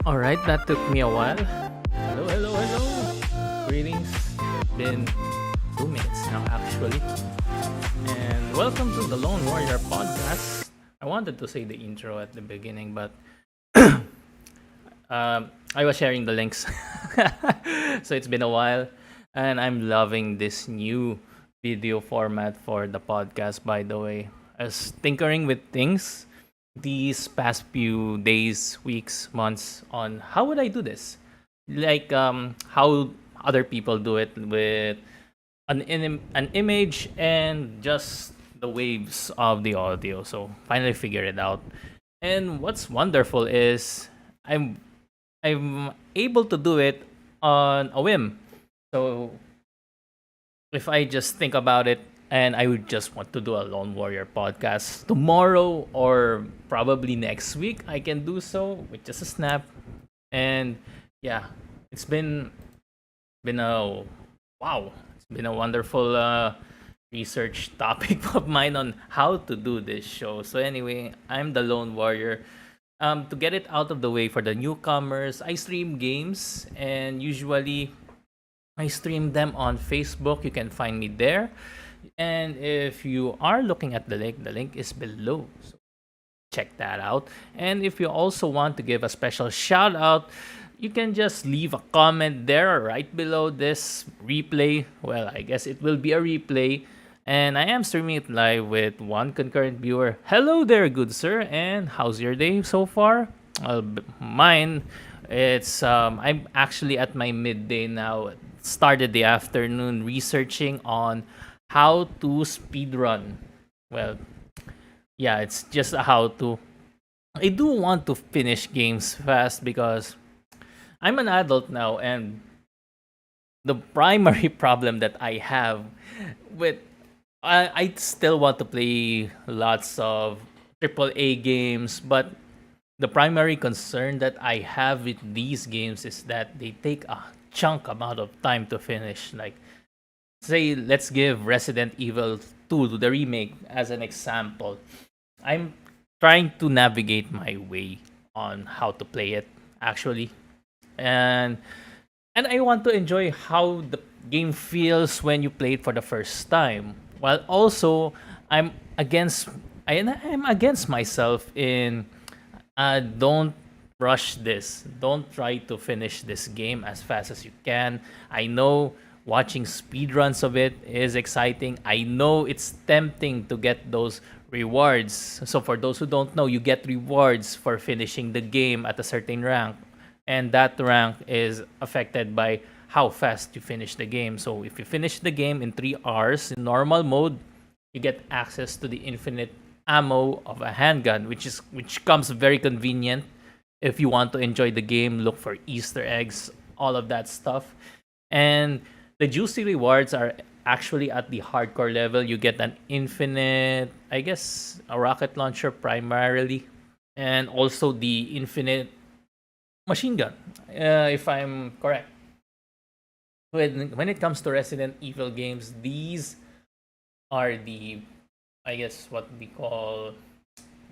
All right, that took me a while. Hello, hello, hello. Greetings. Been 2 minutes now, actually. And welcome to the Lone Warrior podcast. I wanted to say the intro at the beginning, but I was sharing the links. So it's been a while, and I'm loving this new video format for the podcast, by the way. I was tinkering with things these past few days, weeks, months on how would I do this? Like how other people do it with an image and just the waves of the audio. So finally figured it out. And what's wonderful is I'm able to do it on a whim. So if I just think about it and I would just want to do a Lone Warrior podcast tomorrow or probably next week, I can do so with just a snap. And yeah, it's been a wow, it's been a wonderful research topic of mine on how to do this show. So anyway, I'm the Lone Warrior. To get it out of the way for the newcomers, I stream games and usually I stream them on Facebook. You can find me there. And if you are looking at the link is below. So check that out. And if you also want to give a special shout out, you can just leave a comment there right below this replay. Well, I guess it will be a replay. And I am streaming it live with one concurrent viewer. Hello there, good sir. And how's your day so far? Well, mine, it's I'm actually at my midday now. Started the afternoon researching on how to speedrun. Well, yeah, it's just a how to. I do want to finish games fast because I'm an adult now, and the primary problem that I have with I still want to play lots of AAA games, but the primary concern that I have with these games is that they take a chunk amount of time to finish. Like, say, let's give Resident Evil 2, the remake, as an example. I'm trying to navigate my way on how to play it, actually. And I want to enjoy how the game feels when you play it for the first time. While also, I'm against I'm against myself in don't rush this. Don't try to finish this game as fast as you can. I know watching speedruns of it is exciting. I know it's tempting to get those rewards. So for those who don't know, you get rewards for finishing the game at a certain rank, and that rank is affected by how fast you finish the game. So if you finish the game in 3 hours in normal mode, you get access to the infinite ammo of a handgun, which comes very convenient if you want to enjoy the game, look for Easter eggs, all of that stuff. And the juicy rewards are actually at the hardcore level. You get an infinite, I guess, a rocket launcher primarily, and also the infinite machine gun, if I'm correct. When it comes to Resident Evil games, these are the, I guess, what we call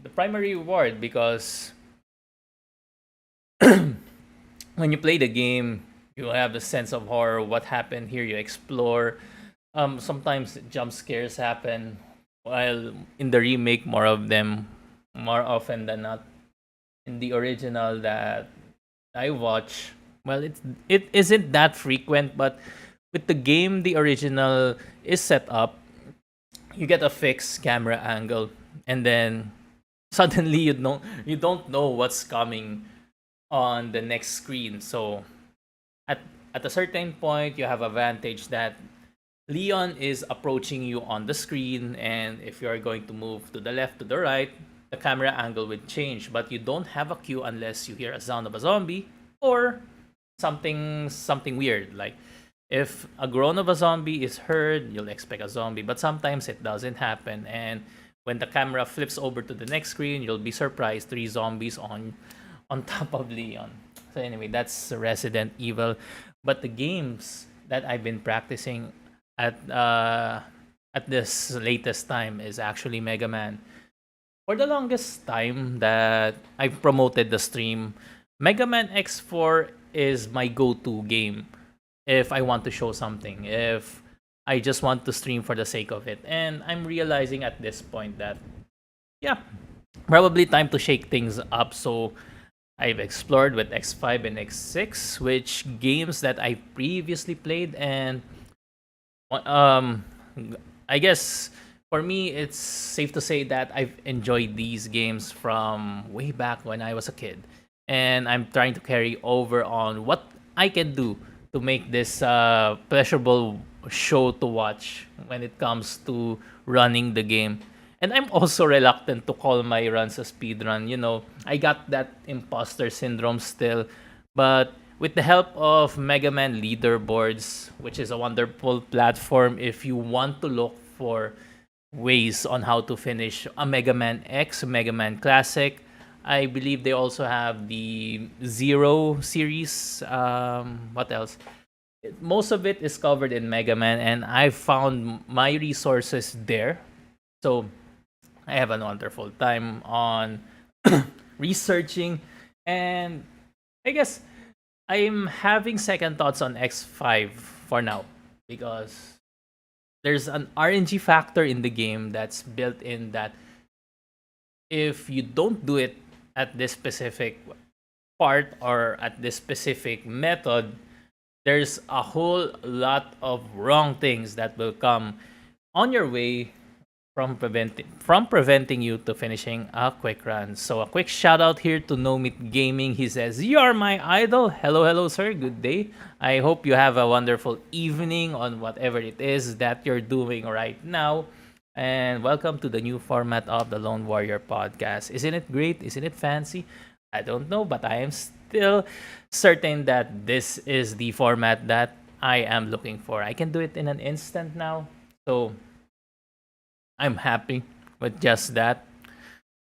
the primary reward, because when you play the game, you have a sense of horror. What happened here? You explore. Sometimes jump scares happen, while in the remake, more of them, more often than not. In the original that I watch, well, it isn't that frequent, but with the game, the original is set up. You get a fixed camera angle, and then suddenly you don't know what's coming on the next screen. So at at a certain point, you have a vantage that Leon is approaching you on the screen, and if you are going to move to the left, to the right, the camera angle will change. But you don't have a cue unless you hear a sound of a zombie or something weird. Like if a groan of a zombie is heard, you'll expect a zombie. But sometimes it doesn't happen, and when the camera flips over to the next screen, you'll be surprised three zombies on top of Leon. So anyway, that's Resident Evil. But the games that I've been practicing at at this latest time is actually Mega Man. For the longest time that I've promoted the stream, Mega Man X4 is my go-to game if I want to show something, if I just want to stream for the sake of it. And I'm realizing at this point that yeah, probably time to shake things up. So I've explored with X5 and X6, which games that I previously played, and um I guess for me it's safe to say that I've enjoyed these games from way back when I was a kid, and I'm trying to carry over on what I can do to make this pleasurable show to watch when it comes to running the game. And I'm also reluctant to call my runs a speed run. I got that imposter syndrome still, but with the help of Mega Man leaderboards, which is a wonderful platform if you want to look for ways on how to finish a Mega Man X, Mega Man Classic. I believe they also have the Zero series. What else? Most of it is covered in Mega Man, and I found my resources there. So I have a wonderful time on researching, and I guess I'm having second thoughts on X5 for now, because there's an RNG factor in the game that's built in, that if you don't do it at this specific part or at this specific method, there's a whole lot of wrong things that will come on your way from preventing you to finishing a quick run. So a quick shout out here to No Meat Gaming. He says, "You are my idol." Hello, hello, sir. Good day. I hope you have a wonderful evening on whatever it is that you're doing right now. And welcome to the new format of the Lone Warrior podcast. Isn't it great? Isn't it fancy? I don't know, but I am still certain that this is the format that I am looking for. I can do it in an instant now. So I'm happy with just that.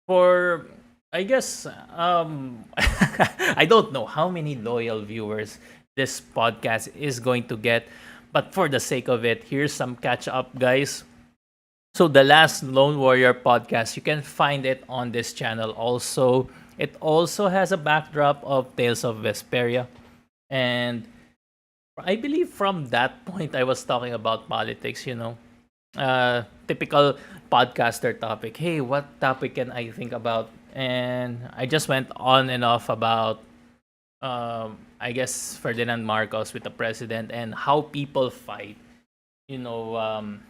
For, I guess, I don't know how many loyal viewers this podcast is going to get, but for the sake of it, here's some catch up, guys. So the last Lone Warrior podcast, you can find it on this channel also. It also has a backdrop of Tales of Vesperia. And I believe from that point I was talking about politics. Typical podcaster topic. Hey, what topic can I think about? And I just went on and off about, I guess, Ferdinand Marcos with the president and how people fight. You know, um,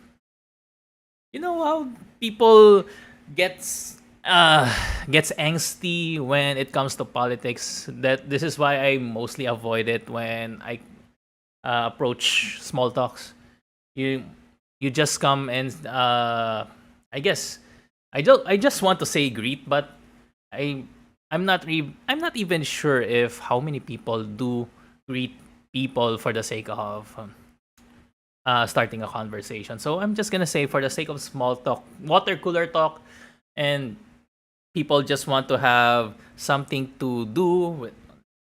you know how people gets uh gets angsty when it comes to politics. That this is why I mostly avoid it when I approach small talks. You you just come and I guess I just want to say greet, but I I'm not even sure if how many people do greet people for the sake of starting a conversation. So I'm just gonna say, for the sake of small talk, water cooler talk, and people just want to have something to do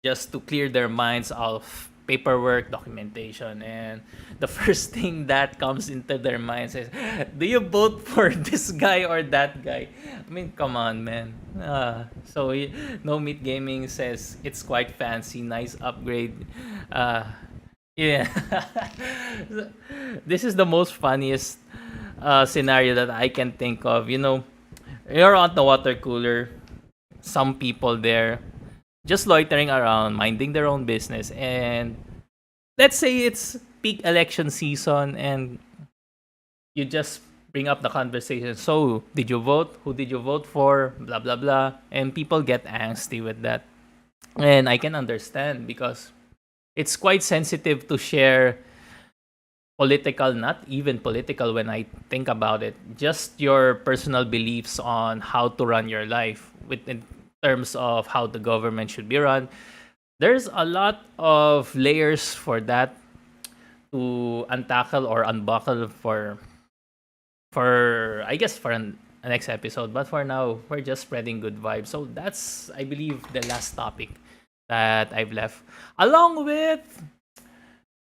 just to clear their minds of paperwork, documentation, and the first thing that comes into their minds is, do you vote for this guy or that guy? I mean, come on, man. No Meat Gaming says it's quite fancy, nice upgrade. Uh, yeah. This is the most funniest scenario that I can think of. You're on the water cooler, some people there just loitering around, minding their own business, and let's say it's peak election season, and you just bring up the conversation. So, did you vote? Who did you vote for? Blah blah blah, and people get angsty with that, and I can understand because it's quite sensitive to share political, not even political when I think about it, just your personal beliefs on how to run your life within terms of how the government should be run. There's a lot of layers for that to untackle or unbuckle for I guess for a next episode. But for now, we're just spreading good vibes. So that's, I believe, the last topic that I've left. Along with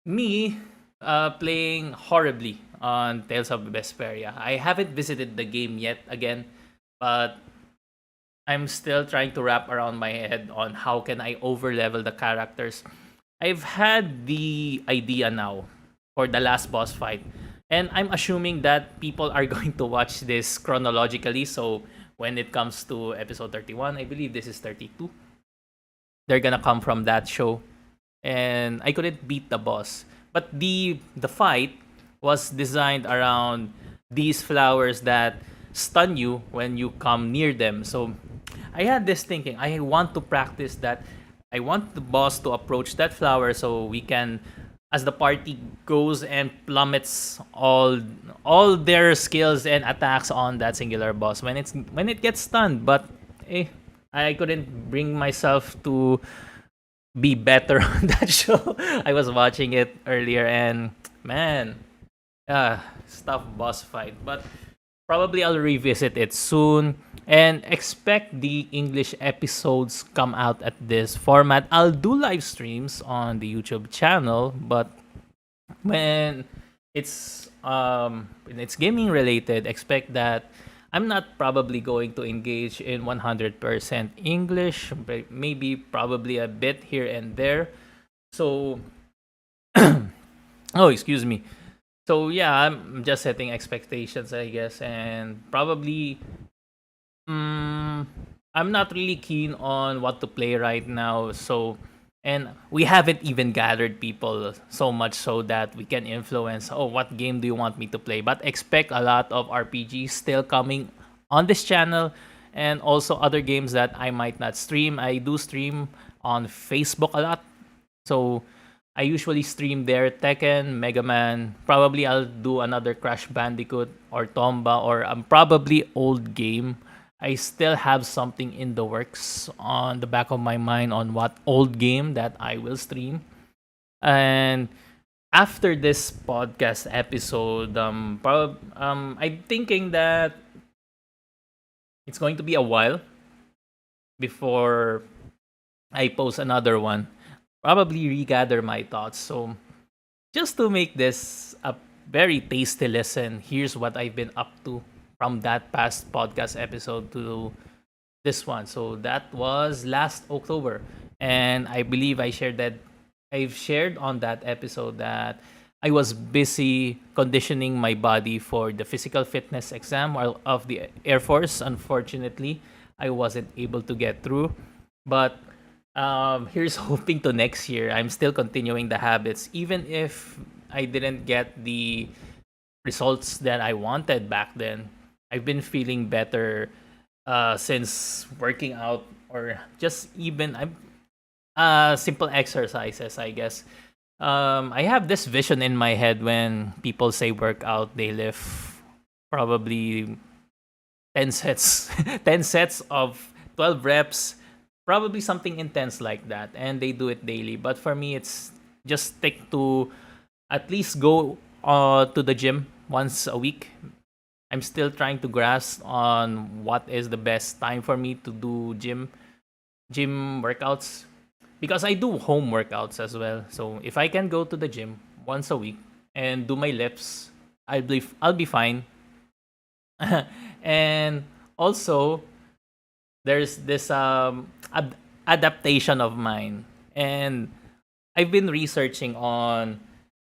me playing horribly on Tales of Vesperia. I haven't visited the game yet again, but I'm still trying to wrap around my head on how can I overlevel the characters. I've had the idea now for the last boss fight, and I'm assuming that people are going to watch this chronologically. So when it comes to episode 31, I believe this is 32. They're gonna come from that show, and I couldn't beat the boss. But the fight was designed around these flowers that stun you when you come near them. So I had this thinking, I want to practice that. I want the boss to approach that flower so we can, as the party goes and plummets all their skills and attacks on that singular boss when it gets stunned. But I couldn't bring myself to be better on that show. I was watching it earlier, and man, tough boss fight. But probably I'll revisit it soon, and expect the English episodes come out at this format. I'll do live streams on the YouTube channel, but when it's gaming related, expect that I'm not probably going to engage in 100% English, but maybe probably a bit here and there. So, oh, excuse me. So yeah, I'm just setting expectations, I guess, and probably mm, I'm not really keen on what to play right now. So, and we haven't even gathered people so much so that we can influence. Oh, what game do you want me to play? But expect a lot of RPGs still coming on this channel, and also other games that I might not stream. I do stream on Facebook a lot, so I usually stream there Tekken, Mega Man. Probably I'll do another Crash Bandicoot or Tomba or probably old game. I still have something in the works on the back of my mind on what old game that I will stream. And after this podcast episode, I'm thinking that it's going to be a while before I post another one. Probably regather my thoughts. So just to make this a very tasty listen, here's what I've been up to from that past podcast episode to this one. So that was last October. And I believe I've shared on that episode that I was busy conditioning my body for the physical fitness exam of the Air Force. Unfortunately, I wasn't able to get through. But here's hoping to next year. I'm still continuing the habits, even if I didn't get the results that I wanted back then. I've been feeling better since working out, or just even I'm simple exercises, I guess. I have this vision in my head when people say workout, they lift probably 10 sets, 10 sets of 12 reps, probably something intense like that, and they do it daily. But for me, it's just stick to at least go to the gym once a week. I'm still trying to grasp on what is the best time for me to do gym workouts, because I do home workouts as well. So if I can go to the gym once a week and do my lifts, I'll be fine. And also, there's this adaptation of mine, and I've been researching on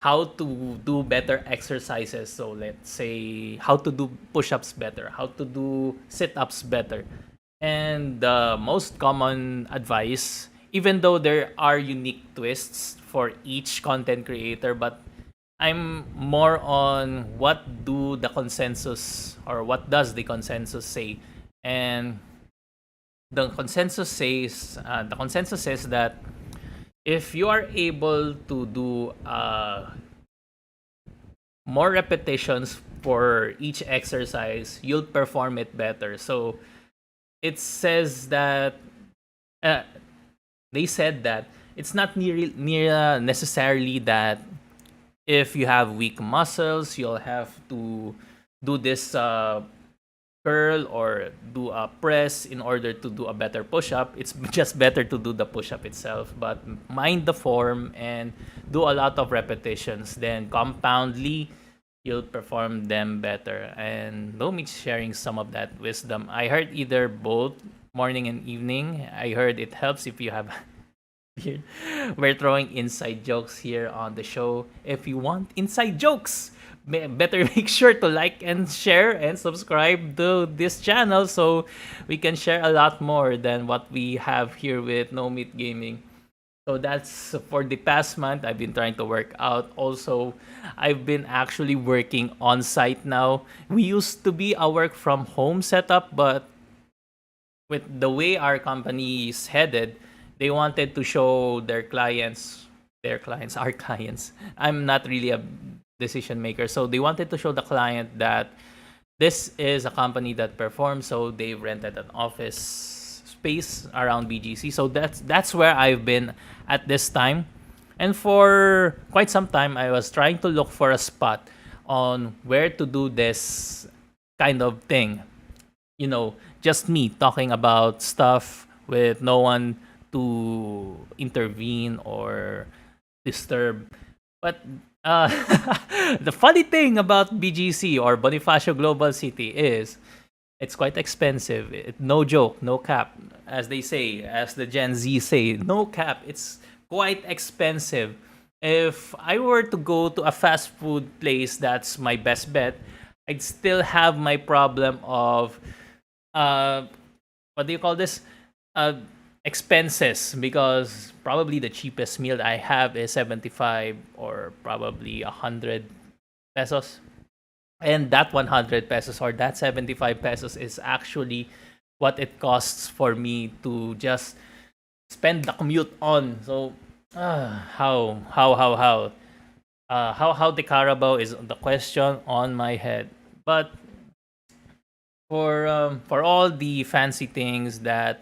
how to do better exercises. So let's say how to do push-ups better, how to do sit-ups better. And the most common advice, even though there are unique twists for each content creator, but I'm more on what do the consensus, or what does the consensus say. And the consensus says that if you are able to do more repetitions for each exercise, you'll perform it better. So it says that uh, they said that it's not near necessarily that if you have weak muscles, you'll have to do this curl or do a press in order to do a better push-up. It's just better to do the push-up itself, but mind the form and do a lot of repetitions. Then compoundly, you'll perform them better. And Lomi sharing some of that wisdom. I heard either both morning and evening. I heard it helps if you have beard. We're throwing inside jokes here on the show. If you want inside jokes, better make sure to like and share and subscribe to this channel so we can share a lot more than what we have here with No Meat Gaming. So that's for the past month. I've been trying to work out. Also, I've been actually working on site now. We used to be a work from home setup, but with the way our company is headed, they wanted to show our clients. I'm not really a decision maker, so they wanted to show the client that this is a company that performs. So they rented an office space around BGC. So that's where I've been at this time. And for quite some time, I was trying to look for a spot on where to do this kind of thing. Just me talking about stuff with no one to intervene or disturb. But the funny thing about BGC, or Bonifacio Global City, is it's quite expensive. No joke, no cap. As they say, as the Gen Z say, no cap. It's quite expensive. If I were to go to a fast food place, that's my best bet. I'd still have my problem of uh, what do you call this? Expenses, because probably the cheapest meal I have is 75 or probably 100 pesos. And that 100 pesos or that 75 pesos is actually what it costs for me to just spend the commute on. So, how the Carabao is the question on my head. But for all the fancy things that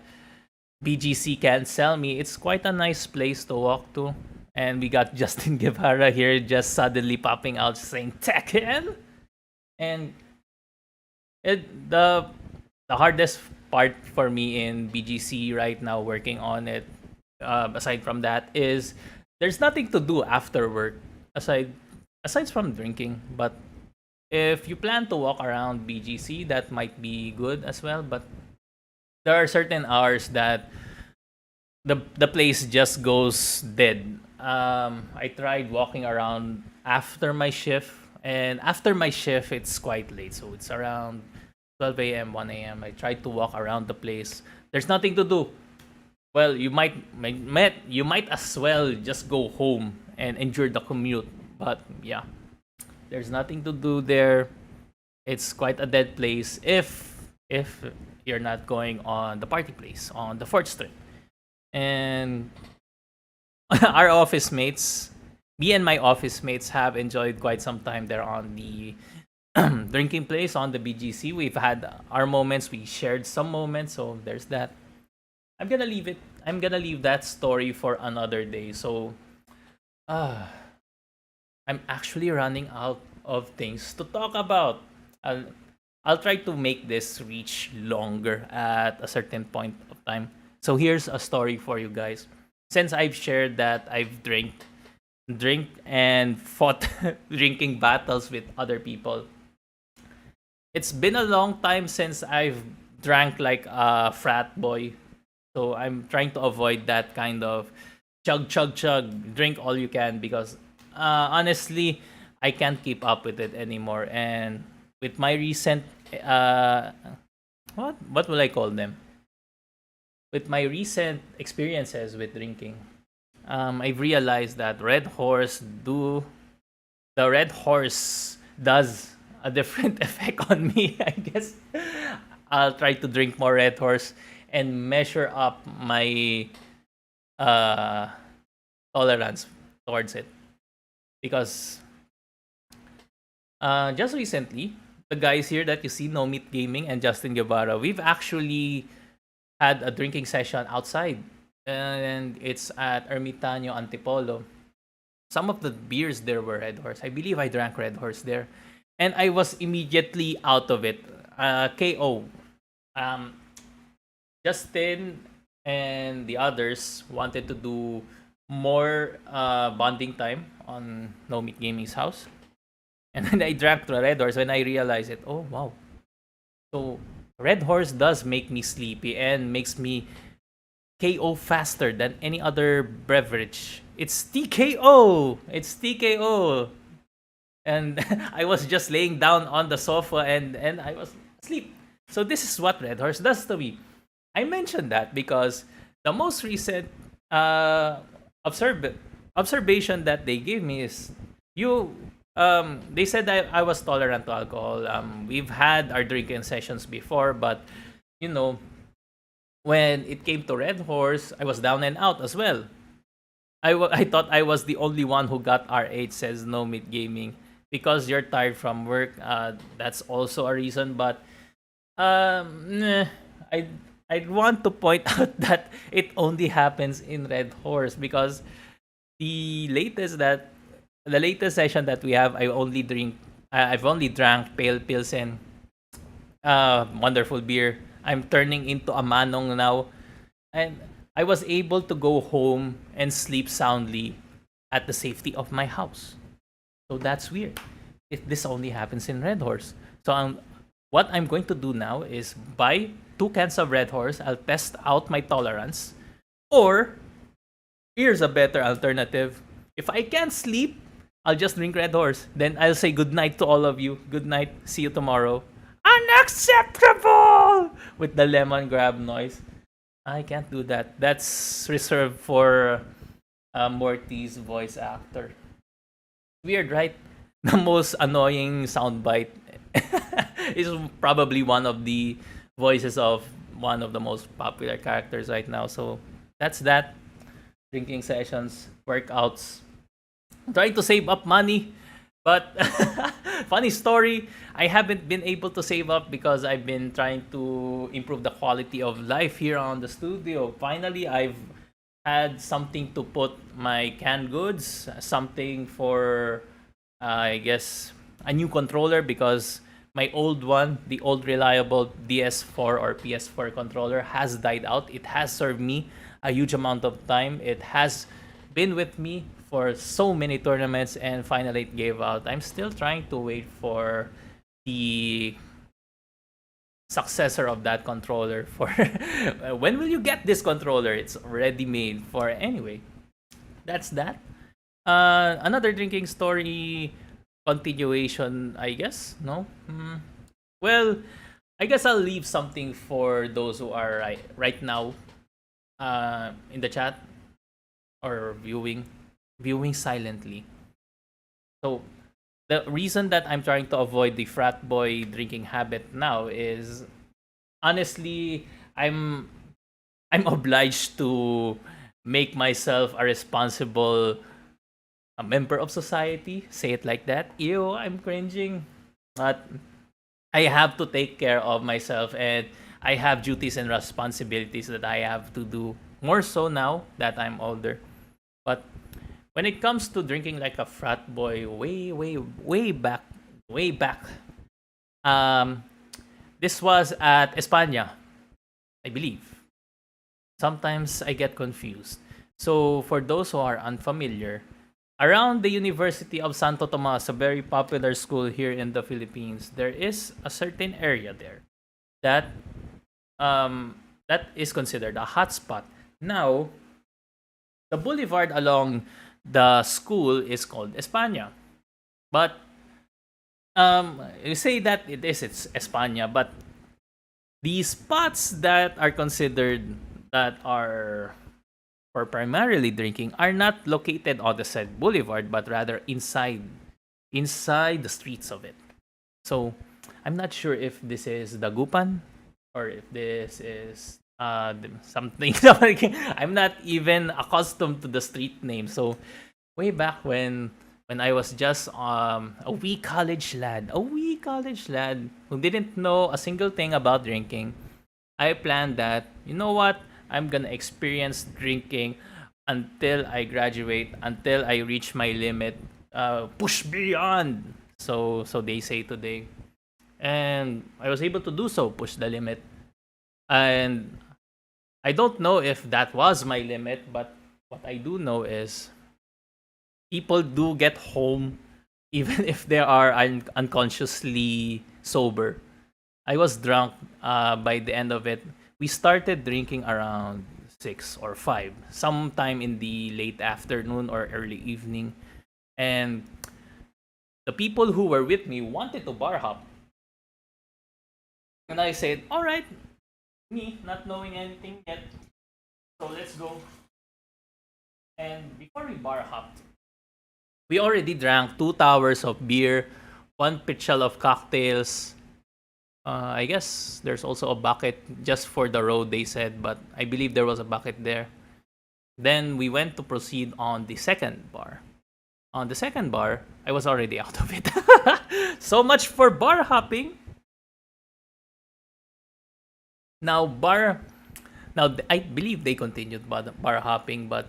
BGC can sell me, it's quite a nice place to walk to. And we got Justin Guevara here just suddenly popping out saying Tekken. And the hardest part for me in BGC right now, working on it, aside from that, is there's nothing to do after work aside from drinking. But if you plan to walk around BGC, that might be good as well. But there are certain hours that the place just goes dead. I tried walking around after my shift, and after my shift, it's quite late. So it's around 12 a.m., 1 a.m. I tried to walk around the place. There's nothing to do. Well, you might as well just go home and endure the commute. But yeah, there's nothing to do there. It's quite a dead place if you're not going on the party place on the fourth street. And our office mates, me and my office mates have enjoyed quite some time there on the drinking place on the BGC. We've had our moments, we shared some moments, so there's that. I'm gonna leave it. I'm gonna leave that story for another day. So, uh, I'm actually running out of things to talk about. I'll I'll try to make this reach longer at a certain point of time. So here's a story for you guys. Since I've shared that I've drink and fought drinking battles with other people, it's been a long time since I've drank like a frat boy. So I'm trying to avoid that kind of chug chug chug, drink all you can, because honestly, I can't keep up with it anymore. And with my recent uh what will I call them? With my recent experiences with drinking, I've realized that the red horse does a different effect on me. I guess I'll try to drink more red horse and measure up my uh tolerance towards it, because just recently, the guys here that you see, No Meat Gaming and Justin Guevara, we've actually had a drinking session outside, and it's at Ermitaño Antipolo. Some of the beers there were Red Horse. I believe I drank Red Horse there, and I was immediately out of it. KO. Um, Justin and the others wanted to do more bonding time on No Meat Gaming's house. And then I drank the Red Horse when I realized it. Oh, wow. So, Red Horse does make me sleepy and makes me KO faster than any other beverage. It's TKO! It's TKO! And I was just laying down on the sofa and I was asleep. So, this is what Red Horse does to me. I mentioned that because the most recent observation that they gave me is you they said that I was tolerant to alcohol. We've had our drinking sessions before, but you know, when it came to Red Horse, I was down and out as well. I thought I was the only one who got RH, says No Meat Gaming, because you're tired from work. That's also a reason, but nah, I I want to point out that it only happens in Red Horse, because the latest that the latest session that we have, I've only drank pale pilsen, wonderful beer. I'm turning into a manong now, and I was able to go home and sleep soundly at the safety of my house. So that's weird. If this only happens in Red Horse. So what I'm going to do now is buy 2 cans of Red Horse. I'll test out my tolerance. Or here's a better alternative. If I can't sleep, I'll just drink Red Horse. Then I'll say good night to all of you. Good night. See you tomorrow. Unacceptable! With the lemon grab noise. I can't do that. That's reserved for Morty's voice actor. Weird, right? The most annoying soundbite is probably one of the voices of one of the most popular characters right now. So that's that. Drinking sessions, workouts, trying to save up money. But funny story, I haven't been able to save up because I've been trying to improve the quality of life here on the studio. Finally, I've had something to put my canned goods, something for, I guess, a new controller, because my old one, the old reliable DS4 or PS4 controller, has died out. It has served me a huge amount of time. It has been with me for so many tournaments, and finally it gave out. I'm still trying to wait for the successor of that controller. For when will you get this controller? It's already made for. Anyway, that's that. Another drinking story continuation, I guess. No. Well, I guess I'll leave something for those who are right now in the chat or viewing silently. So the reason that I'm trying to avoid the frat boy drinking habit now is honestly I'm I'm obliged to make myself a responsible a member of society. Say it like that. Ew, I'm cringing. But I have to take care of myself, and I have duties and responsibilities that I have to do more so now that I'm older. But when it comes to drinking like a frat boy way back, um, this was at España, I believe. Sometimes I get confused. So for those who are unfamiliar, around the University of Santo Tomas, a very popular school here in the Philippines, there is a certain area there that that is considered a hotspot. Now, the boulevard along the school is called España. But you say that it's España, but the spots that are considered that are for primarily drinking are not located on the said boulevard, but rather inside the streets of it. So I'm not sure if this is Dagupan or if this is something. I'm not even accustomed to the street name. So way back when I was just a wee college lad who didn't know a single thing about drinking, I planned that, you know what, I'm gonna experience drinking until I graduate, until I reach my limit, push beyond. So they say today, and I was able to do so, push the limit, and I don't know if that was my limit, but what I do know is people do get home even if they are unconsciously sober. I was drunk by the end of it. We started drinking around 6 or 5, sometime in the late afternoon or early evening. And the people who were with me wanted to bar hop. And I said, all right, me not knowing anything yet. So let's go. And before we bar hopped, we already drank 2 towers of beer, one pitchel of cocktails. I guess there's also a bucket just for the road, they said, but I believe there was a bucket there. Then we went to proceed on the second bar. On the second bar, I was already out of it. So much for bar hopping. Now, I believe they continued bar hopping, but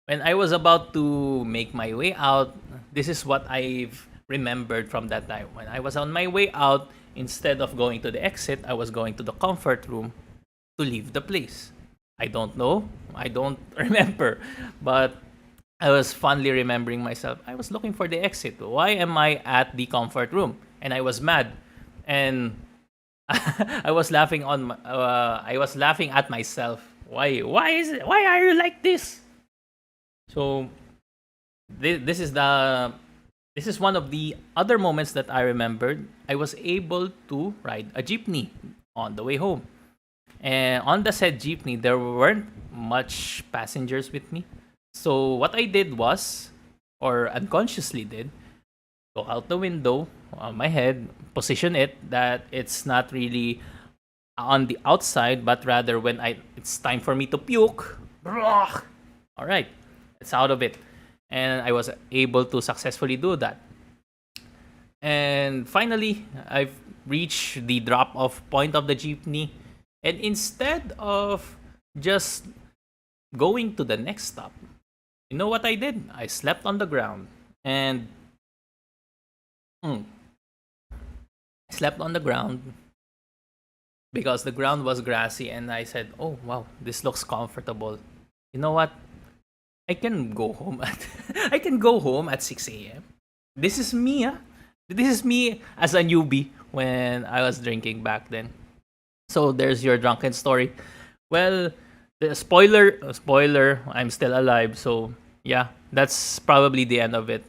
when I was about to make my way out, this is what I've remembered from that time. When I was on my way out, instead of going to the exit, I was going to the comfort room to leave the place. I don't know. I don't remember. But I was fondly remembering myself. I was looking for the exit. Why am I at the comfort room? And I was mad. And I was laughing at myself. Why are you like this? So this is one of the other moments that I remembered. I was able to ride a jeepney on the way home. And on the said jeepney, there weren't much passengers with me. So what I did was, or unconsciously did, go out the window on my head, position it that it's not really on the outside, but rather when it's time for me to puke. All right, it's out of it. And I was able to successfully do that. And finally, I've reached the drop off point of the jeepney. And instead of just going to the next stop, you know what I did? I slept on the ground. And I slept on the ground because the ground was grassy. And I said, oh, wow, this looks comfortable. You know what? I can go home at I can go home at 6 a.m. This is me, This is me as a newbie when I was drinking back then. So there's your drunken story. Well, the spoiler, I'm still alive. So yeah, that's probably the end of it.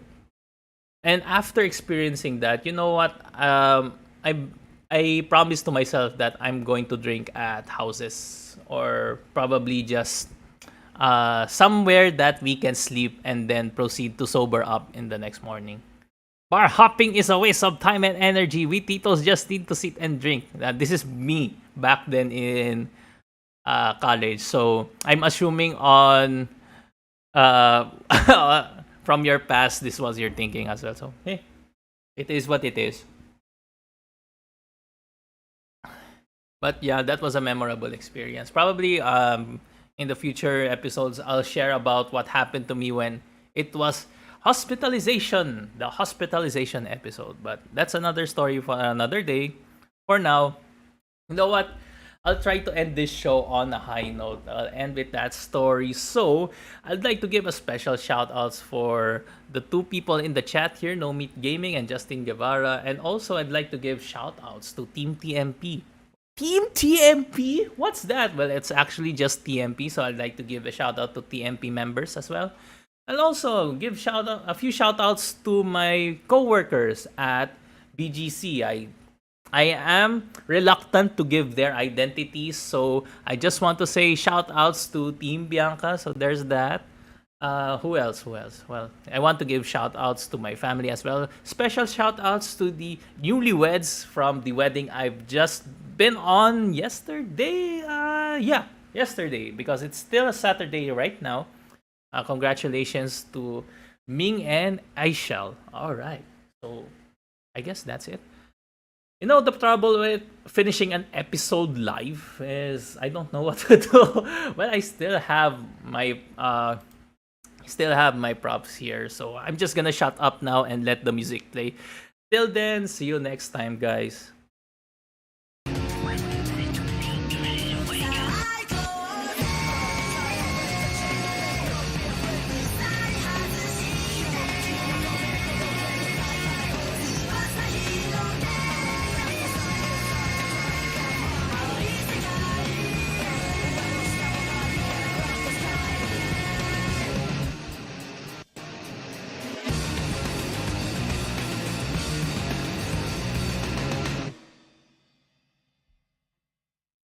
And after experiencing that, you know what? I promised to myself that I'm going to drink at houses or probably just somewhere that we can sleep and then proceed to sober up in the next morning. Bar hopping is a waste of time and energy. We titos just need to sit and drink. This is me back then in college. So I'm assuming on uh, from your past, this was your thinking as well. So hey, it is what it is. But yeah, that was a memorable experience. Probably in the future episodes, I'll share about what happened to me when it was hospitalization, the hospitalization episode. But that's another story for another day. For now, you know what? I'll try to end this show on a high note. I'll end with that story. So, I'd like to give a special shout outs for the two people in the chat here, No Meat Gaming and Justin Guevara. And also, I'd like to give shout outs to Team TMP. Team TMP? What's that? Well, it's actually just TMP, so I'd like to give a shout out to TMP members as well. I'll also give a few shout outs to my coworkers at BGC. I am reluctant to give their identities, so I just want to say shout outs to Team Bianca. So there's that. Who else? Who else? Well, I want to give shout outs to my family as well. Special shout outs to the newlyweds from the wedding I've just been on yesterday. Yeah, yesterday, because it's still a Saturday right now. Congratulations to Ming and Aishel. All right. So I guess that's it. You know, the trouble with finishing an episode live is I don't know what to do. Well, I still have my props here, so I'm just gonna shut up now and let the music play. Till then, see you next time, guys.